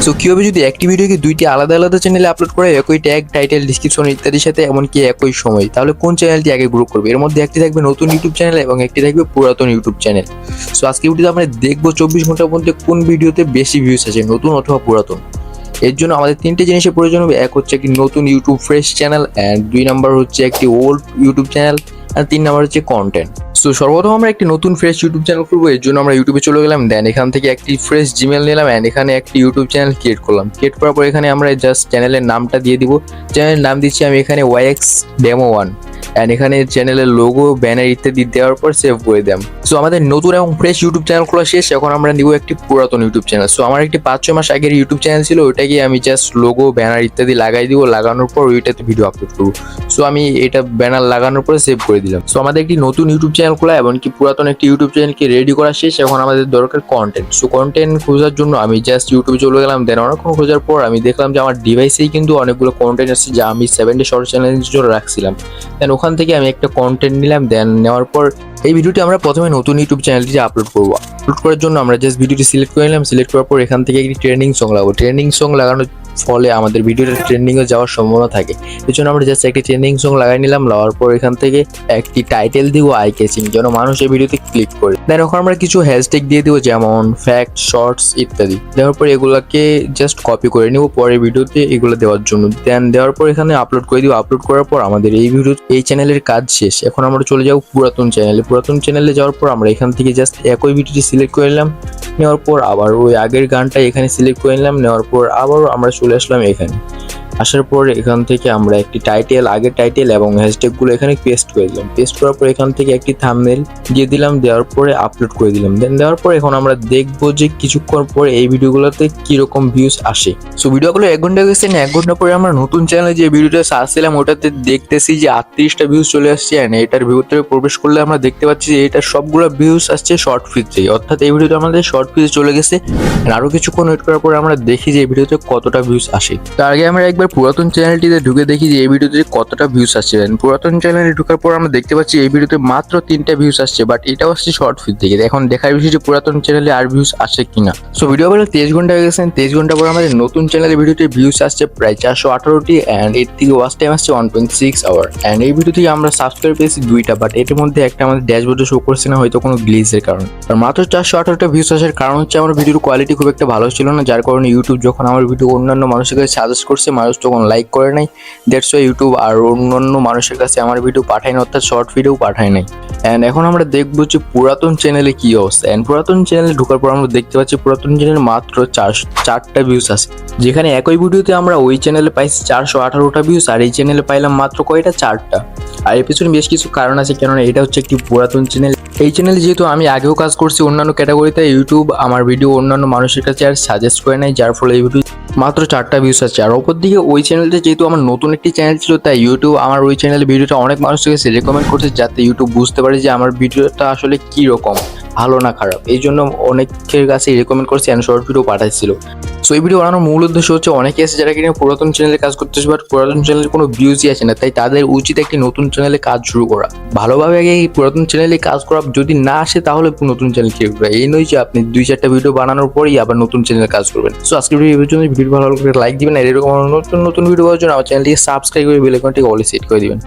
So কিভাবে যদি একটি ভিডিওকে দুইটি আলাদা আলাদা চ্যানেলে আপলোড করে একই ট্যাগ, টাইটেল, ডিসক্রিপশন ইত্যাদির সাথে এমনকি একই সময়, তাহলে কোন চ্যানেলটি আগে গ্রো করবে? এর মধ্যে একটি থাকবে নতুন ইউটিউব চ্যানেল এবং একটি থাকবে পুরাতন ইউটিউব চ্যানেল। সো আজকে ভিডিওতে আমরা দেখবো 24 ঘন্টার মধ্যে কোন ভিডিওতে বেশি ভিউজ আছে, নতুন অথবা পুরাতন। এর জন্য আমাদের তিনটে জিনিসের প্রয়োজন হবে। এক হচ্ছে একটি নতুন YouTube fresh channel, and 2 number হচ্ছে একটি ওল্ড ইউটিউব চ্যানেল, আর 3 নাম্বার হচ্ছে কন্টেন্ট। সো সর্বপ্রথম আমরা একটি নতুন ফ্রেশ ইউটিউব চ্যানেল করবো। এর জন্য আমরা ইউটিউবে চলে গেলাম, দেন এখান থেকে একটি ফ্রেশ জিমেল নিলাম, অ্যান্ড এখানে একটি ইউটিউব চ্যানেল ক্রিয়েট করলাম। ক্রিয়েট করার পর এখানে আমরা জাস্ট চ্যানেলের নামটা দিয়ে দিব। চ্যানেলের নাম দিচ্ছি আমি এখানে YX Demo 1, অ্যান্ড এখানে চ্যানেলের লোগো, ব্যানার ইত্যাদি দেওয়ার পর সেভ করে দিলাম। সো আমাদের নতুন এবং ফ্রেশ ইউটিউব চ্যানেল খোলা শেষ। এখন আমরা নিব একটি পুরাতন ইউটিউব চ্যানেল। সো আমার একটি 5-6 মাস আগের ইউটিউব চ্যানেল ছিল, ওইটাকে আমি জাস্ট লোগো, ব্যানার ইত্যাদি লাগাই দিব। লাগানোর পর ওইটাতে ভিডিও আপলোড করবো। সো আমি এটা ব্যানার লাগানোর পরে সেভ করে দিলাম। সো আমাদের একটি নতুন ইউটিউব চ্যানেল খোলা এবং কি পুরাতন একটি ইউটিউব চ্যানেলকে রেডি করা শেষ। এখন আমাদের দরকার কন্টেন্ট। সো কন্টেন্ট খোঁজার জন্য আমি জাস্ট ইউটিউবে চলে গেলাম, দেন অনেকক্ষণ খোঁজার পর আমি দেখলাম যে আমার ডিভাইসেই কিন্তু অনেকগুলো কন্টেন্ট আসছে যা আমি 7 ডে শর্ট চ্যালেঞ্জের জন্য রাখছিলাম। দেন ওখান থেকে আমি একটা কন্টেন্ট নিলাম। দেন নেওয়ার পর এই ভিডিওটি আমরা প্রথমে নতুন ইউটিউব চ্যানেলটি আপলোড করবো। আপলোড করার জন্য আমরা জাস্ট ভিডিওটি সিলেক্ট করে নিলাম। সিলেক্ট করার পর এখান থেকে একটি ট্রেন্ডিং সং লাগাবো। ট্রেন্ডিং সং লাগানোর ফলে আমাদের ভিডিওটা ট্রেন্ডিংয়ে যাওয়ার সম্ভাবনা থাকে। এই জন্য আমরা জাস্ট একটি ট্রেন্ডিং সং লাগাই নিলাম। লাগার পর এখান থেকে একটি টাইটেল দিব আই ক্যাচিং, যেন মানুষ এই ভিডিওতে ক্লিক করে। দেন ওখানে আমরা কিছু হ্যাশট্যাগ দিয়ে দিব, যেমন ফ্যাক্ট, শর্টস ইত্যাদি। দেওয়ার পর এগুলাকে জাস্ট কপি করে নিব পরের ভিডিওতে এগুলো দেওয়ার জন্য। দেন দেওয়ার পর এখানে আপলোড করে দিব। আপলোড করার পর আমাদের এই চ্যানেলের কাজ শেষ। এখন আমরা চলে যাব পুরাতন চ্যানেলে। পুরাতন চ্যানেলে যাওয়ার পর আমরা এখান থেকে জাস্ট একই ভিডিওটি সিলেক্ট করে নিলাম। নেওয়ার পর আবার ওই আগের গানটা এখানে সিলেক্ট করে নিলাম। নেওয়ার পর আবারও আমরা চলে আসলাম এখানে। আসার পর এখান থেকে আমরা একটি টাইটেল, আগের টাইটেল এবং হ্যাশট্যাগুলো এখানে পেস্ট করে দিলাম। পেস্ট করার পর এখান থেকে একটি থাম্বনেল দিয়ে দিলাম। দেওয়ার পরে আপলোড করে দিলাম। দেন দেওয়ার পর এখন আমরা দেখবো যে কিছুক্ষণ পরে এই ভিডিওগুলোতে কিরকম ভিউজ আসে। সো ভিডিওগুলো 1 ঘন্টা গেছে। 1 ঘন্টা পরে আমরা নতুন চ্যানেলে যে ভিডিওটা সার্চ দিলাম ওটাতে দেখতেছি যে 38টা ভিউজ চলে আসছে। অ্যান্ড এটার ভিউতে প্রবেশ করলে আমরা দেখতে পাচ্ছি যে এটার সবগুলো ভিউজ আসছে শর্ট ফিজে, অর্থাৎ এই ভিডিওতে আমাদের শর্ট ফিজে চলে গেছে। আরো কিছুক্ষণ ওয়েট করার পর আমরা দেখি যে এই ভিডিওতে কতটা ভিউজ আসে। তার আগে আমরা একবার পুরাতন চ্যানেলটিতে ঢুকে দেখি যে এই ভিডিওতে কতটা ভিউজ আসছে। পুরাতন চ্যানেলে ঢোকার পর আমরা দেখতে পাচ্ছি এই ভিডিওতে মাত্র 3টা ভিউজ আসছে, বাট এটাও আসছে শর্ট ফিড থেকে। এখন দেখার বিষয় যে পুরাতন চ্যানেলে আর ভিউজ আসে কিনা। সো ভিডিও বেলা 23 ঘন্টা হয়ে গেছে। 23 ঘন্টা পর আমাদের নতুন চ্যানেলের ভিডিওতে ভিউজ আসছে প্রায় 418টি, অ্যান্ড এর থেকে ওয়াচ টাইম আসছে 1.6 আওয়ার। অ্যান্ড এই ভিডিও থেকে আমরা সাবস্ক্রাইব পেয়েছি 2টা, বাট এর মধ্যে একটা আমাদের ড্যাশবোর্ডে শো করছে না, হয়তো কোনো গ্লিচের কারণে। আর মাত্র 418টা ভিউজ আসার কারণ হচ্ছে আমার ভিডিওর কোয়ালিটি খুব একটা ভালো ছিল না, যার কারণে ইউটিউব যখন আমার ভিডিও অন্যান্য মানুষের কাছে সাজেস্ট করছে, মানুষ তখন লাইক করে নাই। দ্যাটস ওয়াই ইউটিউব আর অন্যান্য মানুষের কাছে আমার ভিডিও পাঠায় না, অর্থাৎ শর্ট ভিডিও পাঠায় নাই। অ্যান্ড এখন আমরা দেখবো যে পুরাতন চ্যানেলে কি অবস্থা। অ্যান্ড পুরাতন চ্যানেলে ঢোকার পর আমরা দেখতে পাচ্ছি পুরাতন চ্যানেলে মাত্র 4টা ভিউজ আছে, যেখানে একই ভিডিওতে আমরা ওই চ্যানেলে পাইছি 418টা ভিউজ, আর এই চ্যানেলে পাইলাম মাত্র কয়টা, 4টা। আর এর পিছনে বেশ কিছু কারণ আছে, কেননা এটা হচ্ছে একটি পুরাতন চ্যানেল। এই চ্যানেলে যেহেতু আমি আগেও কাজ করছি অন্যান্য ক্যাটাগরিতে, ইউটিউব আমার ভিডিও অন্যান্য মানুষের কাছে আর সাজেস্ট করে নাই, যার ফলে এই ভিডিও মাত্র 4টা ভিউজ আছে। আর অপর দিকে ওই চ্যানেলটা যেহেতু আমার নতুন একটি চ্যানেল ছিল, তাই ইউটিউব আমার ওই চ্যানেলের ভিডিওটা অনেক মানুষের কাছে রেকমেন্ড করছে, যাতে ইউটিউব বুঝতে পারে যে আমার ভিডিওটা আসলে কি রকম, ভালো না খারাপ। এই জন্য অনেকের কাছে রেকমেন্ড করছে অ্যান্ড শর্ট ভিডিও পাঠাচ্ছিল। সো এই ভিডিও বানানোর মূল উদ্দেশ্য হচ্ছে অনেকে আছে যারা কিনা পুরাতন চ্যানেলে কাজ করতেছে, বাট পুরাতন চ্যানেলে কোনো ভিউজই আসে না, তাই তাদের উচিত একটি নতুন চ্যানেলে কাজ শুরু করা। ভালোভাবে আগে এই পুরাতন চ্যানেলে কাজ করা, যদি না আসে তাহলে নতুন চ্যানেল ক্রিয়েট করা। এই নয় যে আপনি 2-4টা ভিডিও বানানোর পরেই আবার নতুন চ্যানেলে কাজ করবেন। সো আজকের ভিডিও ভালো লাগলে লাইক দিবেন, আর এরকম নতুন ভিডিও পাওয়ার জন্য আমার চ্যানেলটিকে সাবস্ক্রাইব করে বেল আইকনটি অলে সেট করে দিবেন।